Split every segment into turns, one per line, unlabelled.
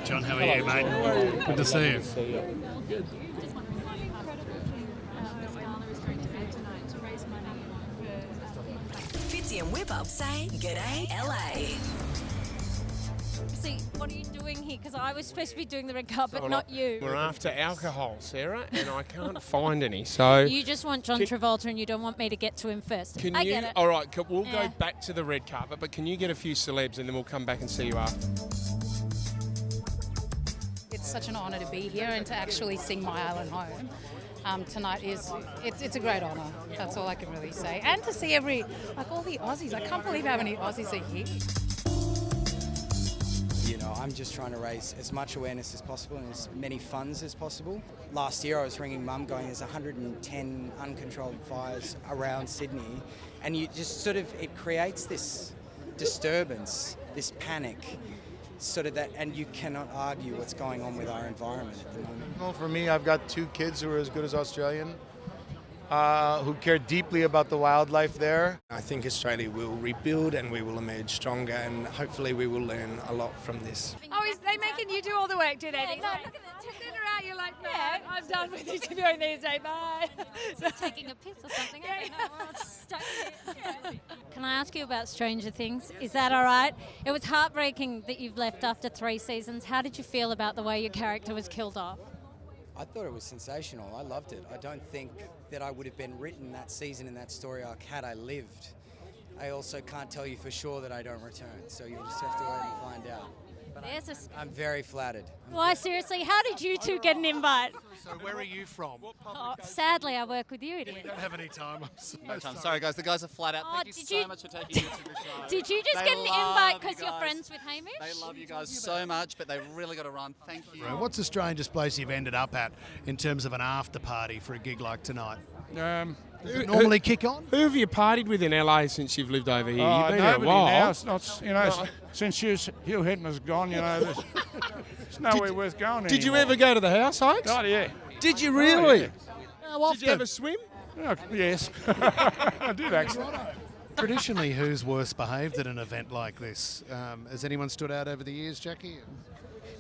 John, how are you, mate? Good to see you.
Fitzy and Wippa say g'day LA.
See, what are you doing here? Because I was supposed to be doing the red carpet, not you.
We're after alcohol, Sarah, and I can't find any. So
You just want John Travolta and you don't want me to get to him first.
can
I
you?
get it.
All right, we'll go back to the red carpet, but can you get a few celebs and then we'll come back and see you after?
It's such an honour to be here and to actually sing My Island Home. Tonight it's a great honour. That's all I can really say. And to see all the Aussies. I can't believe how many Aussies are here.
You know, I'm just trying to raise as much awareness as possible and as many funds as possible. Last year I was ringing Mum going, there's 110 uncontrolled fires around Sydney, and you just it creates this disturbance, this panic, and you cannot argue what's going on with our environment at the moment.
Well, for me, I've got 2 kids who are as good as Australian, who care deeply about the wildlife there.
I think Australia will rebuild and we will emerge stronger, and hopefully we will learn a lot from this.
Oh, is they making you do all the work today?
Yeah, no,
look at that. Sitting around, you're like, no, I'm done with interviewing these days, bye.
Taking a piss or something. I don't know. We're all stuck here. Can I ask you about Stranger Things? Is that all right? It was heartbreaking that you've left after 3 seasons. How did you feel about the way your character was killed off?
I thought it was sensational. I loved it. I don't think that I would have been written that season in that story arc had I lived. I also can't tell you for sure that I don't return, so you'll just have to wait and find out. But I'm very flattered.
Why, seriously, how did you two get an invite?
So where are you from?
Oh, sadly, I work with you,
We
idiot.
don't have any time. I'm so sorry.
Sorry, guys. The guys are flat out.
Oh,
Thank you so much for taking me to the show.
Did you just
They
get an
love
invite because
you
you're
guys.
friends with Hamish?
They love you guys so much, but they've really got to run. Thank you.
What's the strangest place you've ended up at in terms of an after party for a gig like tonight? Does it normally kick on?
Who have you partied with in LA since you've lived over here?
Oh,
You've been here a
nobody
while.
now. It's not, since Hugh Hefner's gone, there's nowhere worth going
Did you
anymore.
ever go to the house, Hikes?
Oh, yeah.
Did you really?
yeah.
How often? Did you ever swim?
Oh, yes. I did, actually.
Traditionally, who's worse behaved at an event like this? Has anyone stood out over the years, Jackie?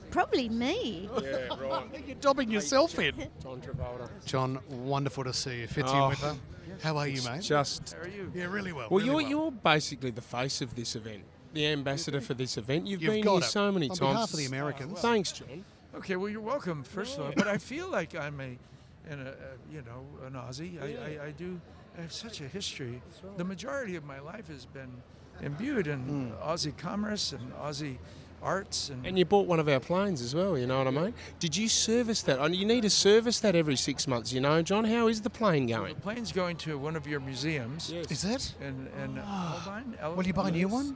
Probably me.
Yeah, right.
You're dobbing yourself in.
John Travolta.
John, wonderful to see you. Fitzy
Oh.
and Wippa. How are you, mate?
Just.
How are you?
Yeah, really well.
Well,
really
you're basically the face of this event, the ambassador for this event. You've been
got
here
it.
so many
On
times.
behalf of the Americans.
Thanks, John.
Okay, well, you're welcome, first of all. But I feel like I'm an Aussie. I have such a history. The majority of my life has been imbued in Aussie commerce and Aussie arts.
And you bought one of our planes as well, you know what I mean? Did you service that? You need to service that every 6 months, you know, John. How is the plane going?
The plane's going to one of your museums.
Yes.
Is it?
And Holbein.
Will you buy a new one?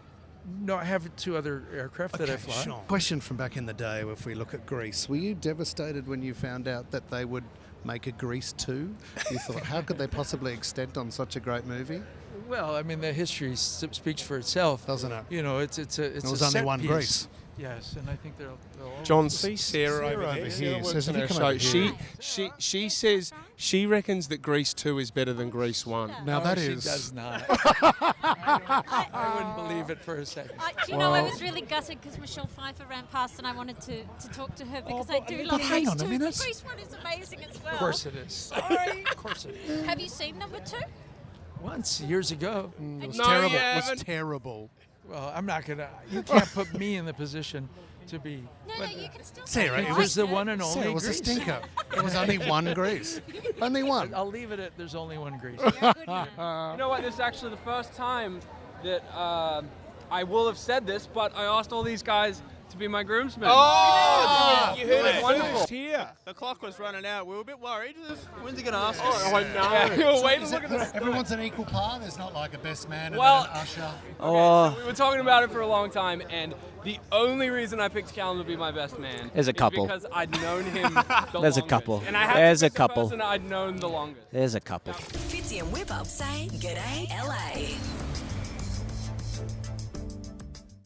No, I have 2 other aircraft that I fly.
Sure. Question from back in the day, if we look at Greece. Were you devastated when you found out that they would make a Grease 2? You thought, how could they possibly extend on such a great movie?
Well, I mean, the history speaks for itself.
Doesn't it?
You know, it's
There
a
was only
set
one
piece.
Grease.
Yes, and I think they'll all...
John, see Sarah over
over
there.
here
Sarah
says,
works
have
on
you
our
come
show.
over here?
She says she reckons that Grease 2 is better than Grease 1.
Now that
she
is...
does not. I wouldn't believe it for a second.
Do you know, I was really gutted because Michelle Pfeiffer ran past and I wanted to talk to her because I do love
hang
Grease
on a
2.
minute.
The Grease 1 is amazing as well.
Of course it is.
Sorry.
Of course it is.
Have you seen number 2?
Once, years ago.
It was
No,
terrible.
you
It was
haven't.
terrible.
Well, I'm not going to... You can't put me in the position to be...
No, you can still
Sarah,
say
it
It
you
was the
liked
one and only
Sarah, it was a
Grease.
stinker. It was only one Grease. Only one.
I'll leave it at there's only one Grease.
You're a good man.
You know what? This is actually the first time that I will have said this, but I asked all these guys to be my groomsmen.
Oh,
you heard it.
Wonderful. Here.
The clock was running out. We were a bit worried. When's he going to ask
Oh, I know.
Yeah, we were waiting. Look at this.
Everyone's an equal part. There's not like a best man and
Well-
then an usher.
So we were talking about it for a long time, and the only reason I picked Callum to be my best man
There's a
is
couple.
because I'd known him the
There's a
longest.
couple.
And I had
There's
to
a
pick the
couple.
person I'd known the longest.
There's a couple.
Fitzy and Wippa say g'day LA.